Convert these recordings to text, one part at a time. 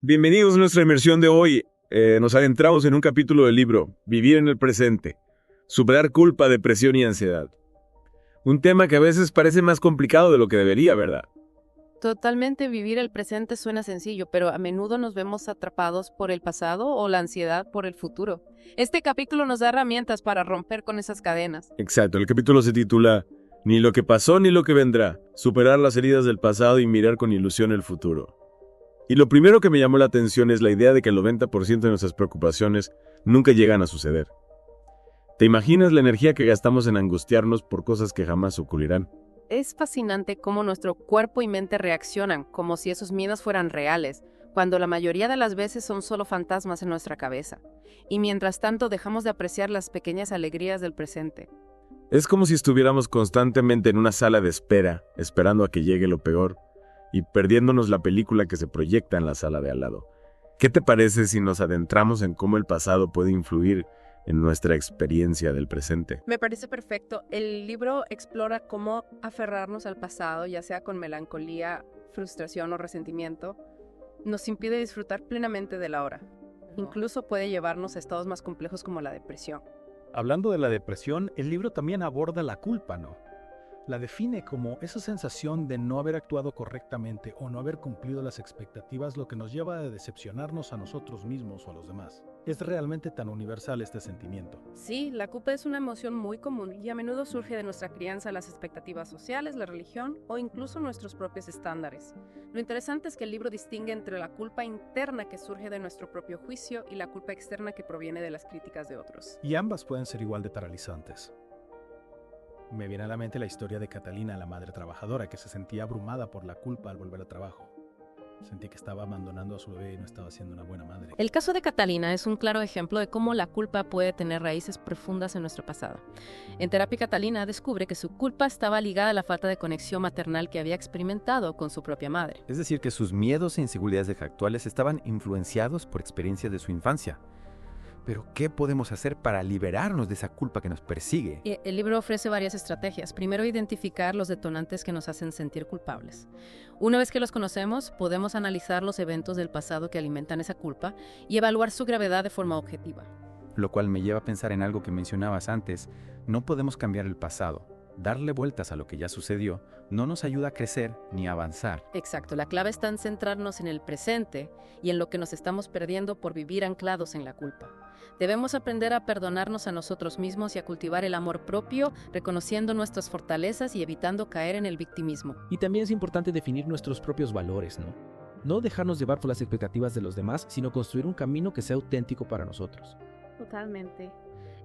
Bienvenidos a nuestra inmersión de hoy. Nos adentramos en un capítulo del libro Vivir en el presente, superar culpa, depresión y ansiedad. Un tema que a veces parece más complicado de lo que debería, ¿verdad? Totalmente vivir el presente suena sencillo, pero a menudo nos vemos atrapados por el pasado o la ansiedad por el futuro. Este capítulo nos da herramientas para romper con esas cadenas. Exacto, el capítulo se titula Ni lo que pasó ni lo que vendrá, superar las heridas del pasado y mirar con ilusión el futuro. Y lo primero que me llamó la atención es la idea de que el 90% de nuestras preocupaciones nunca llegan a suceder. ¿Te imaginas la energía que gastamos en angustiarnos por cosas que jamás ocurrirán? Es fascinante cómo nuestro cuerpo y mente reaccionan, como si esos miedos fueran reales, cuando la mayoría de las veces son solo fantasmas en nuestra cabeza. Y mientras tanto dejamos de apreciar las pequeñas alegrías del presente. Es como si estuviéramos constantemente en una sala de espera, esperando a que llegue lo peor, y perdiéndonos la película que se proyecta en la sala de al lado. ¿Qué te parece si nos adentramos en cómo el pasado puede influir en nuestra experiencia del presente? Me parece perfecto. El libro explora cómo aferrarnos al pasado, ya sea con melancolía, frustración o resentimiento, nos impide disfrutar plenamente del ahora. Incluso puede llevarnos a estados más complejos como la depresión. Hablando de la depresión, el libro también aborda la culpa, ¿no? La define como esa sensación de no haber actuado correctamente o no haber cumplido las expectativas, lo que nos lleva a decepcionarnos a nosotros mismos o a los demás. ¿Es realmente tan universal este sentimiento? Sí, la culpa es una emoción muy común y a menudo surge de nuestra crianza, las expectativas sociales, la religión o incluso nuestros propios estándares. Lo interesante es que el libro distingue entre la culpa interna que surge de nuestro propio juicio y la culpa externa que proviene de las críticas de otros. Y ambas pueden ser igual de paralizantes. Me viene a la mente la historia de Catalina, la madre trabajadora, que se sentía abrumada por la culpa al volver al trabajo. Sentía que estaba abandonando a su bebé y no estaba siendo una buena madre. El caso de Catalina es un claro ejemplo de cómo la culpa puede tener raíces profundas en nuestro pasado. En terapia, Catalina descubre que su culpa estaba ligada a la falta de conexión maternal que había experimentado con su propia madre. Es decir, que sus miedos e inseguridades actuales estaban influenciados por experiencias de su infancia. Pero, ¿qué podemos hacer para liberarnos de esa culpa que nos persigue? Y el libro ofrece varias estrategias. Primero, identificar los detonantes que nos hacen sentir culpables. Una vez que los conocemos, podemos analizar los eventos del pasado que alimentan esa culpa y evaluar su gravedad de forma objetiva. Lo cual me lleva a pensar en algo que mencionabas antes. No podemos cambiar el pasado. Darle vueltas a lo que ya sucedió no nos ayuda a crecer ni a avanzar. Exacto, la clave está en centrarnos en el presente y en lo que nos estamos perdiendo por vivir anclados en la culpa. Debemos aprender a perdonarnos a nosotros mismos y a cultivar el amor propio, reconociendo nuestras fortalezas y evitando caer en el victimismo. Y también es importante definir nuestros propios valores, ¿no? No dejarnos llevar por las expectativas de los demás, sino construir un camino que sea auténtico para nosotros. Totalmente.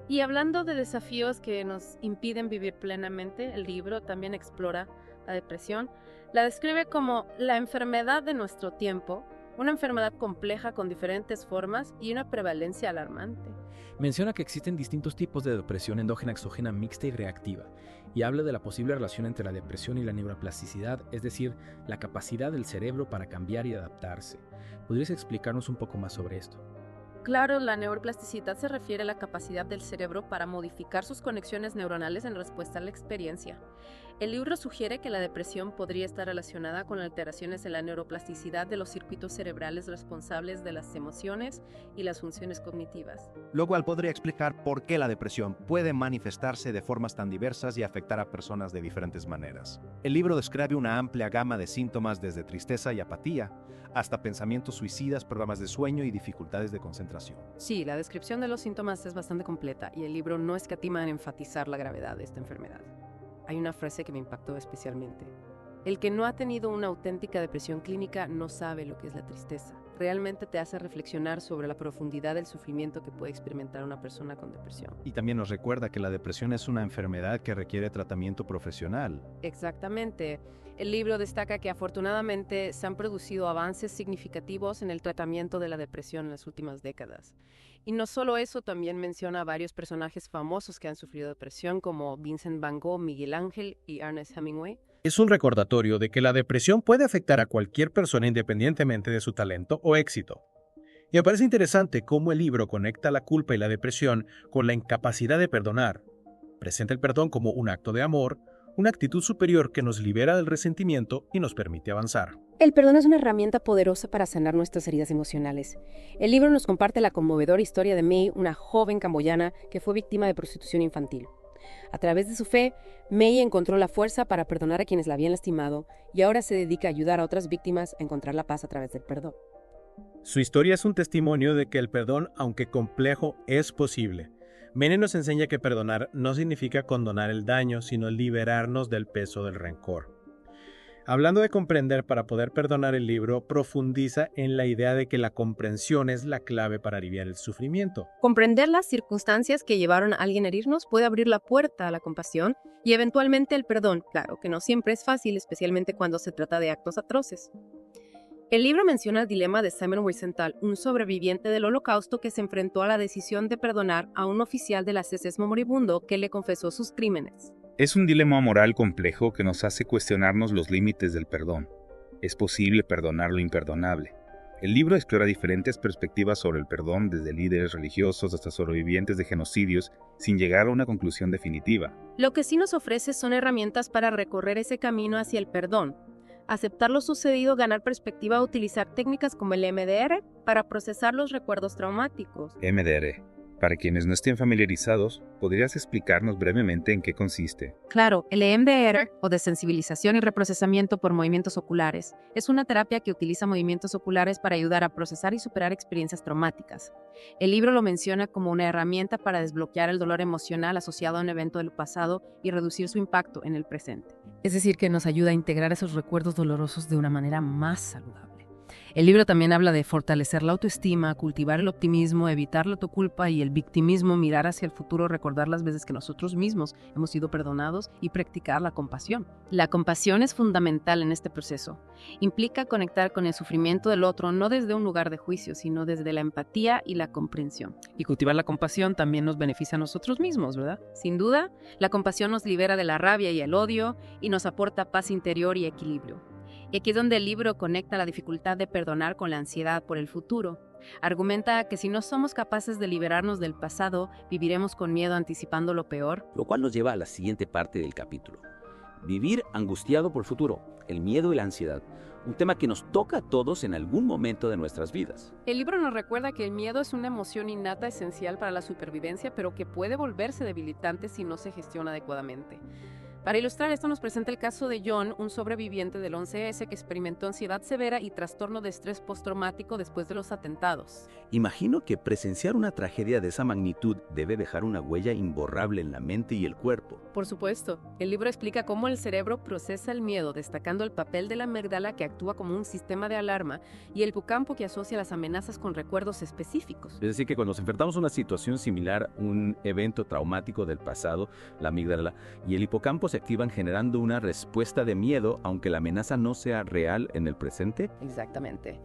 Y hablando de desafíos que nos impiden vivir plenamente, el libro también explora la depresión. La describe como la enfermedad de nuestro tiempo, una enfermedad compleja con diferentes formas y una prevalencia alarmante. Menciona que existen distintos tipos de depresión endógena, exógena, mixta y reactiva, y habla de la posible relación entre la depresión y la neuroplasticidad, es decir, la capacidad del cerebro para cambiar y adaptarse. ¿Podrías explicarnos un poco más sobre esto? Claro, la neuroplasticidad se refiere a la capacidad del cerebro para modificar sus conexiones neuronales en respuesta a la experiencia. El libro sugiere que la depresión podría estar relacionada con alteraciones en la neuroplasticidad de los circuitos cerebrales responsables de las emociones y las funciones cognitivas. Lo cual podría explicar por qué la depresión puede manifestarse de formas tan diversas y afectar a personas de diferentes maneras. El libro describe una amplia gama de síntomas desde tristeza y apatía, hasta pensamientos suicidas, problemas de sueño y dificultades de concentración. Sí, la descripción de los síntomas es bastante completa y el libro no escatima en enfatizar la gravedad de esta enfermedad. Hay una frase que me impactó especialmente. El que no ha tenido una auténtica depresión clínica no sabe lo que es la tristeza. Realmente te hace reflexionar sobre la profundidad del sufrimiento que puede experimentar una persona con depresión. Y también nos recuerda que la depresión es una enfermedad que requiere tratamiento profesional. Exactamente. El libro destaca que afortunadamente se han producido avances significativos en el tratamiento de la depresión en las últimas décadas. Y no solo eso, también menciona a varios personajes famosos que han sufrido depresión, como Vincent Van Gogh, Miguel Ángel y Ernest Hemingway. Es un recordatorio de que la depresión puede afectar a cualquier persona independientemente de su talento o éxito. Y me parece interesante cómo el libro conecta la culpa y la depresión con la incapacidad de perdonar. Presenta el perdón como un acto de amor, una actitud superior que nos libera del resentimiento y nos permite avanzar. El perdón es una herramienta poderosa para sanar nuestras heridas emocionales. El libro nos comparte la conmovedora historia de May, una joven camboyana que fue víctima de prostitución infantil. A través de su fe, May encontró la fuerza para perdonar a quienes la habían lastimado y ahora se dedica a ayudar a otras víctimas a encontrar la paz a través del perdón. Su historia es un testimonio de que el perdón, aunque complejo, es posible. Mene nos enseña que perdonar no significa condonar el daño, sino liberarnos del peso del rencor. Hablando de comprender para poder perdonar, el libro profundiza en la idea de que la comprensión es la clave para aliviar el sufrimiento. Comprender las circunstancias que llevaron a alguien a herirnos puede abrir la puerta a la compasión y eventualmente el perdón, claro que no siempre es fácil, especialmente cuando se trata de actos atroces. El libro menciona el dilema de Simon Wiesenthal, un sobreviviente del Holocausto que se enfrentó a la decisión de perdonar a un oficial del SS moribundo que le confesó sus crímenes. Es un dilema moral complejo que nos hace cuestionarnos los límites del perdón. ¿Es posible perdonar lo imperdonable? El libro explora diferentes perspectivas sobre el perdón, desde líderes religiosos hasta sobrevivientes de genocidios, sin llegar a una conclusión definitiva. Lo que sí nos ofrece son herramientas para recorrer ese camino hacia el perdón. Aceptar lo sucedido, ganar perspectiva, utilizar técnicas como el EMDR para procesar los recuerdos traumáticos. EMDR. Para quienes no estén familiarizados, ¿podrías explicarnos brevemente en qué consiste? Claro, el EMDR, o desensibilización y reprocesamiento por movimientos oculares, es una terapia que utiliza movimientos oculares para ayudar a procesar y superar experiencias traumáticas. El libro lo menciona como una herramienta para desbloquear el dolor emocional asociado a un evento del pasado y reducir su impacto en el presente. Es decir, que nos ayuda a integrar esos recuerdos dolorosos de una manera más saludable. El libro también habla de fortalecer la autoestima, cultivar el optimismo, evitar la autoculpa y el victimismo, mirar hacia el futuro, recordar las veces que nosotros mismos hemos sido perdonados y practicar la compasión. La compasión es fundamental en este proceso. Implica conectar con el sufrimiento del otro, no desde un lugar de juicio, sino desde la empatía y la comprensión. Y cultivar la compasión también nos beneficia a nosotros mismos, ¿verdad? Sin duda, la compasión nos libera de la rabia y el odio y nos aporta paz interior y equilibrio. Y aquí es donde el libro conecta la dificultad de perdonar con la ansiedad por el futuro. Argumenta que si no somos capaces de liberarnos del pasado, viviremos con miedo anticipando lo peor. Lo cual nos lleva a la siguiente parte del capítulo. Vivir angustiado por el futuro, el miedo y la ansiedad. Un tema que nos toca a todos en algún momento de nuestras vidas. El libro nos recuerda que el miedo es una emoción innata esencial para la supervivencia, pero que puede volverse debilitante si no se gestiona adecuadamente. Para ilustrar esto nos presenta el caso de John, un sobreviviente del 11S que experimentó ansiedad severa y trastorno de estrés postraumático después de los atentados. Imagino que presenciar una tragedia de esa magnitud debe dejar una huella imborrable en la mente y el cuerpo. Por supuesto, el libro explica cómo el cerebro procesa el miedo, destacando el papel de la amígdala que actúa como un sistema de alarma y el hipocampo que asocia las amenazas con recuerdos específicos. Es decir, que cuando nos enfrentamos a una situación similar, un evento traumático del pasado, la amígdala y el hipocampo se activan generando una respuesta de miedo, aunque la amenaza no sea real en el presente. Exactamente.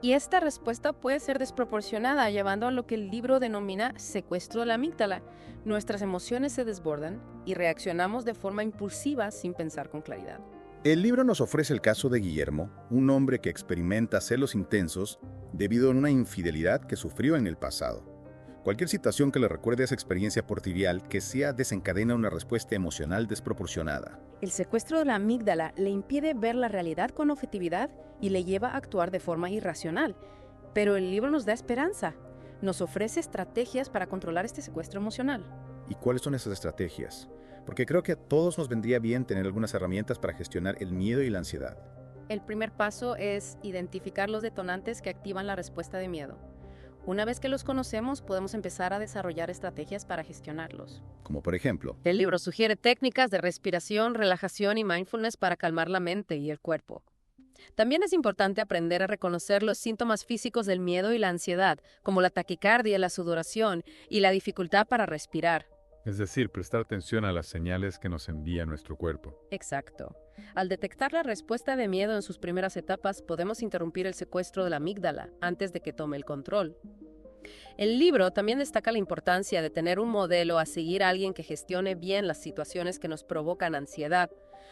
Y esta respuesta puede ser desproporcionada, llevando a lo que el libro denomina secuestro de la amígdala. Nuestras emociones se desbordan y reaccionamos de forma impulsiva sin pensar con claridad. El libro nos ofrece el caso de Guillermo, un hombre que experimenta celos intensos debido a una infidelidad que sufrió en el pasado. Cualquier situación que le recuerde esa experiencia por trivial que sea desencadena una respuesta emocional desproporcionada. El secuestro de la amígdala le impide ver la realidad con objetividad y le lleva a actuar de forma irracional. Pero el libro nos da esperanza. Nos ofrece estrategias para controlar este secuestro emocional. ¿Y cuáles son esas estrategias? Porque creo que a todos nos vendría bien tener algunas herramientas para gestionar el miedo y la ansiedad. El primer paso es identificar los detonantes que activan la respuesta de miedo. Una vez que los conocemos, podemos empezar a desarrollar estrategias para gestionarlos. Como por ejemplo, el libro sugiere técnicas de respiración, relajación y mindfulness para calmar la mente y el cuerpo. También es importante aprender a reconocer los síntomas físicos del miedo y la ansiedad, como la taquicardia, la sudoración y la dificultad para respirar. Es decir, prestar atención a las señales que nos envía nuestro cuerpo. Exacto. Al detectar la respuesta de miedo en sus primeras etapas, podemos interrumpir el secuestro de la amígdala antes de que tome el control. El libro también destaca la importancia de tener un modelo a seguir a alguien que gestione bien las situaciones que nos provocan ansiedad.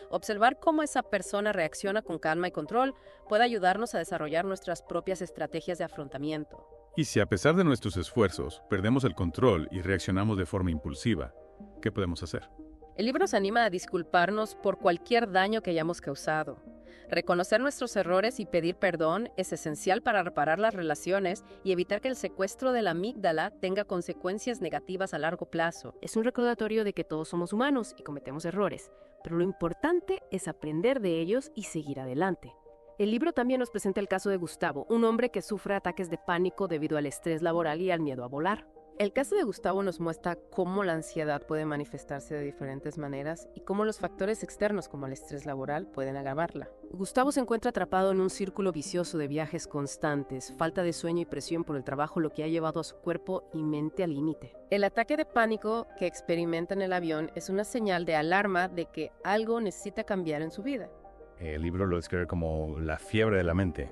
Observar cómo esa persona reacciona con calma y control puede ayudarnos a desarrollar nuestras propias estrategias de afrontamiento. Y si a pesar de nuestros esfuerzos perdemos el control y reaccionamos de forma impulsiva, ¿qué podemos hacer? El libro nos anima a disculparnos por cualquier daño que hayamos causado. Reconocer nuestros errores y pedir perdón es esencial para reparar las relaciones y evitar que el secuestro de la amígdala tenga consecuencias negativas a largo plazo. Es un recordatorio de que todos somos humanos y cometemos errores, pero lo importante es aprender de ellos y seguir adelante. El libro también nos presenta el caso de Gustavo, un hombre que sufre ataques de pánico debido al estrés laboral y al miedo a volar. El caso de Gustavo nos muestra cómo la ansiedad puede manifestarse de diferentes maneras y cómo los factores externos como el estrés laboral pueden agravarla. Gustavo se encuentra atrapado en un círculo vicioso de viajes constantes, falta de sueño y presión por el trabajo, lo que ha llevado a su cuerpo y mente al límite. El ataque de pánico que experimenta en el avión es una señal de alarma de que algo necesita cambiar en su vida. El libro lo describe como la fiebre de la mente,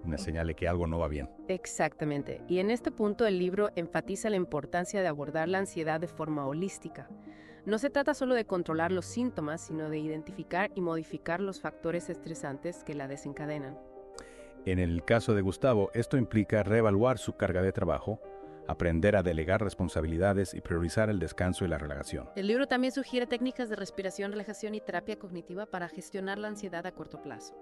una señal de que algo no va bien. Exactamente. Y en este punto el libro enfatiza la importancia de abordar la ansiedad de forma holística. No se trata solo de controlar los síntomas, sino de identificar y modificar los factores estresantes que la desencadenan. En el caso de Gustavo, esto implica reevaluar su carga de trabajo, aprender a delegar responsabilidades y priorizar el descanso y la relajación. El libro también sugiere técnicas de respiración, relajación y terapia cognitiva para gestionar la ansiedad a corto plazo.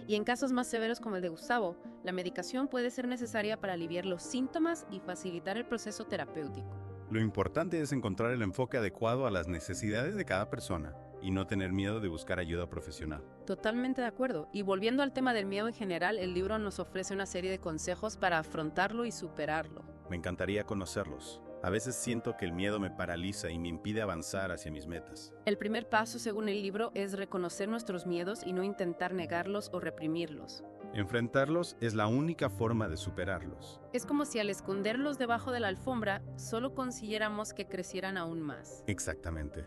Y en casos más severos como el de Gustavo, la medicación puede ser necesaria para aliviar los síntomas y facilitar el proceso terapéutico. Lo importante es encontrar el enfoque adecuado a las necesidades de cada persona y no tener miedo de buscar ayuda profesional. Totalmente de acuerdo. Y volviendo al tema del miedo en general, el libro nos ofrece una serie de consejos para afrontarlo y superarlo. Me encantaría conocerlos. A veces siento que el miedo me paraliza y me impide avanzar hacia mis metas. El primer paso, según el libro, es reconocer nuestros miedos y no intentar negarlos o reprimirlos. Enfrentarlos es la única forma de superarlos. Es como si al esconderlos debajo de la alfombra, solo consiguiéramos que crecieran aún más. Exactamente.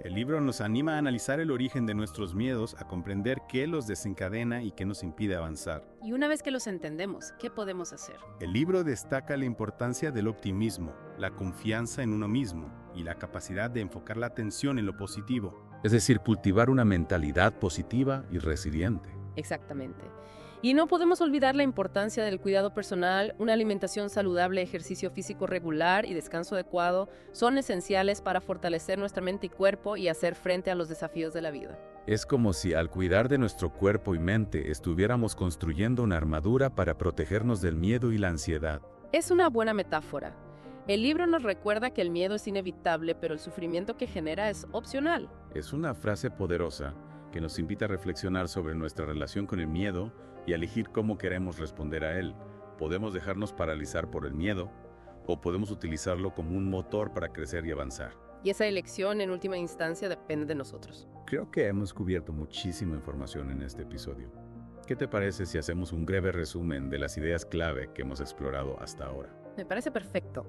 El libro nos anima a analizar el origen de nuestros miedos, a comprender qué los desencadena y qué nos impide avanzar. Y una vez que los entendemos, ¿qué podemos hacer? El libro destaca la importancia del optimismo, la confianza en uno mismo y la capacidad de enfocar la atención en lo positivo. Es decir, cultivar una mentalidad positiva y resiliente. Exactamente. Y no podemos olvidar la importancia del cuidado personal, una alimentación saludable, ejercicio físico regular y descanso adecuado son esenciales para fortalecer nuestra mente y cuerpo y hacer frente a los desafíos de la vida. Es como si al cuidar de nuestro cuerpo y mente estuviéramos construyendo una armadura para protegernos del miedo y la ansiedad. Es una buena metáfora. El libro nos recuerda que el miedo es inevitable, pero el sufrimiento que genera es opcional. Es una frase poderosa que nos invita a reflexionar sobre nuestra relación con el miedo y a elegir cómo queremos responder a él. Podemos dejarnos paralizar por el miedo o podemos utilizarlo como un motor para crecer y avanzar. Y esa elección en última instancia depende de nosotros. Creo que hemos cubierto muchísima información en este episodio. ¿Qué te parece si hacemos un breve resumen de las ideas clave que hemos explorado hasta ahora? Me parece perfecto.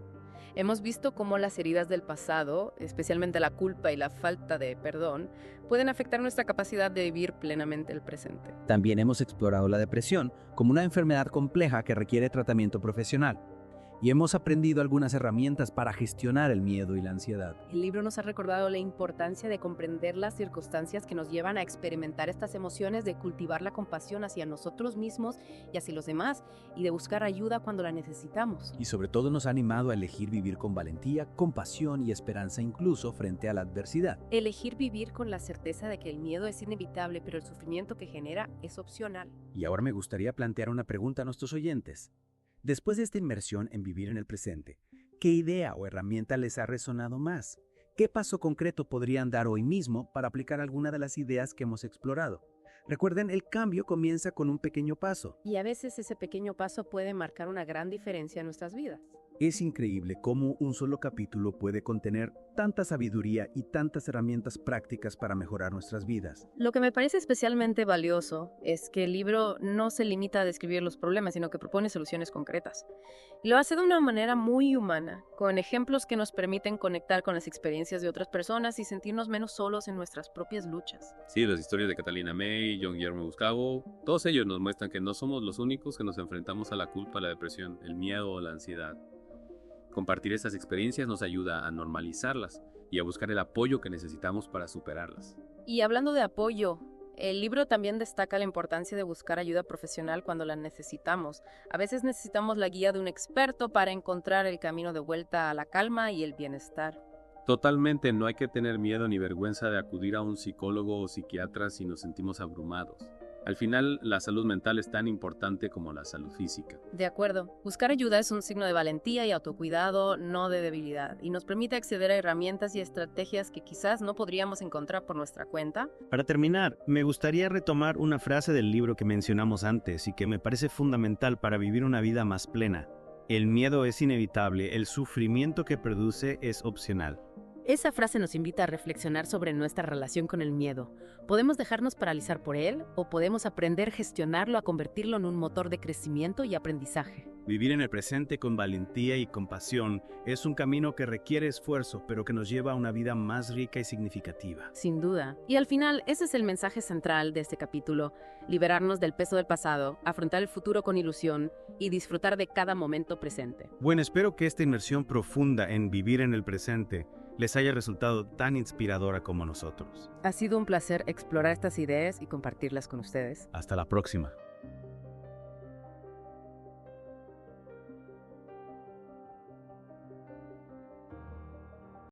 Hemos visto cómo las heridas del pasado, especialmente la culpa y la falta de perdón, pueden afectar nuestra capacidad de vivir plenamente el presente. También hemos explorado la depresión como una enfermedad compleja que requiere tratamiento profesional. Y hemos aprendido algunas herramientas para gestionar el miedo y la ansiedad. El libro nos ha recordado la importancia de comprender las circunstancias que nos llevan a experimentar estas emociones, de cultivar la compasión hacia nosotros mismos y hacia los demás, y de buscar ayuda cuando la necesitamos. Y sobre todo nos ha animado a elegir vivir con valentía, compasión y esperanza incluso frente a la adversidad. Elegir vivir con la certeza de que el miedo es inevitable, pero el sufrimiento que genera es opcional. Y ahora me gustaría plantear una pregunta a nuestros oyentes. Después de esta inmersión en vivir en el presente, ¿qué idea o herramienta les ha resonado más? ¿Qué paso concreto podrían dar hoy mismo para aplicar alguna de las ideas que hemos explorado? Recuerden, el cambio comienza con un pequeño paso. Y a veces ese pequeño paso puede marcar una gran diferencia en nuestras vidas. Es increíble cómo un solo capítulo puede contener tanta sabiduría y tantas herramientas prácticas para mejorar nuestras vidas. Lo que me parece especialmente valioso es que el libro no se limita a describir los problemas, sino que propone soluciones concretas. Y lo hace de una manera muy humana, con ejemplos que nos permiten conectar con las experiencias de otras personas y sentirnos menos solos en nuestras propias luchas. Sí, las historias de Catalina May, John Guillermo Gustavo, todos ellos nos muestran que no somos los únicos que nos enfrentamos a la culpa, la depresión, el miedo o la ansiedad. Compartir estas experiencias nos ayuda a normalizarlas y a buscar el apoyo que necesitamos para superarlas. Y hablando de apoyo, el libro también destaca la importancia de buscar ayuda profesional cuando la necesitamos. A veces necesitamos la guía de un experto para encontrar el camino de vuelta a la calma y el bienestar. Totalmente, no hay que tener miedo ni vergüenza de acudir a un psicólogo o psiquiatra si nos sentimos abrumados. Al final, la salud mental es tan importante como la salud física. De acuerdo. Buscar ayuda es un signo de valentía y autocuidado, no de debilidad, y nos permite acceder a herramientas y estrategias que quizás no podríamos encontrar por nuestra cuenta. Para terminar, me gustaría retomar una frase del libro que mencionamos antes y que me parece fundamental para vivir una vida más plena. El miedo es inevitable, el sufrimiento que produce es opcional. Esa frase nos invita a reflexionar sobre nuestra relación con el miedo. ¿Podemos dejarnos paralizar por él o podemos aprender a gestionarlo, a convertirlo en un motor de crecimiento y aprendizaje? Vivir en el presente con valentía y compasión es un camino que requiere esfuerzo, pero que nos lleva a una vida más rica y significativa. Sin duda. Y al final, ese es el mensaje central de este capítulo: liberarnos del peso del pasado, afrontar el futuro con ilusión y disfrutar de cada momento presente. Bueno, espero que esta inmersión profunda en vivir en el presente les haya resultado tan inspiradora como nosotros. Ha sido un placer explorar estas ideas y compartirlas con ustedes. Hasta la próxima.